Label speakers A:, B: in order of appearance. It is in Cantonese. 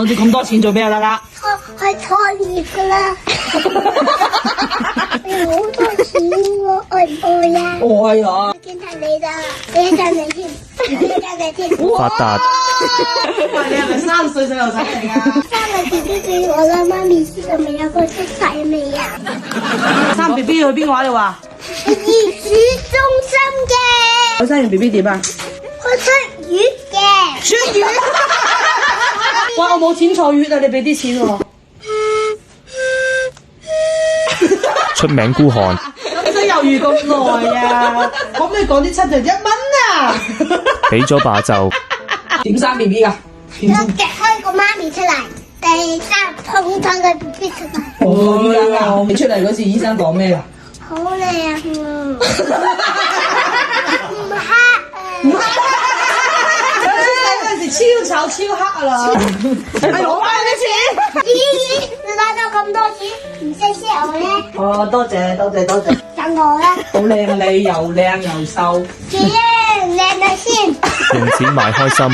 A: 攞住咁多錢做咩啊？
B: 去創業噶啦，好多錢喎，愛唔愛啊？
A: 愛啊！
B: 見睇你啦，你睇你添，你睇你添。
C: 發達。
A: 喂，你係咪3歲細路仔嚟㗎？
B: 生個 B B 俾我啦，媽咪係咪有個識仔未啊？
A: 生 B B 去邊個話你話？
B: 去月子中心嘅。
A: 我生完 B B 點啊？
B: 去出月嘅。
A: 出月？哇！我冇錢坐月啊，你俾啲錢喎。
C: 出名孤寒。
A: 咁使猶豫咁耐啊？可唔可以講啲7就1蚊啊？
C: 俾咗爸就
A: 點生 B B 㗎？
B: 我夾開個媽咪出嚟，第三碰咗個 B B 出嚟。
A: 哦，醫生啊！你出嚟嗰時醫生講咩㗎？
B: 好靚啊！唔黑啊！
A: 嗰陣時超醜超黑啊啦！係攞翻啲錢。
B: 咦，你攞咗咁多錢，唔識謝我咧？
A: 哦，多謝多謝多謝。
B: 等我啦。
A: 好靚啊你，又靚又瘦。
B: 幾靚靚啊先。
C: 用錢買開心。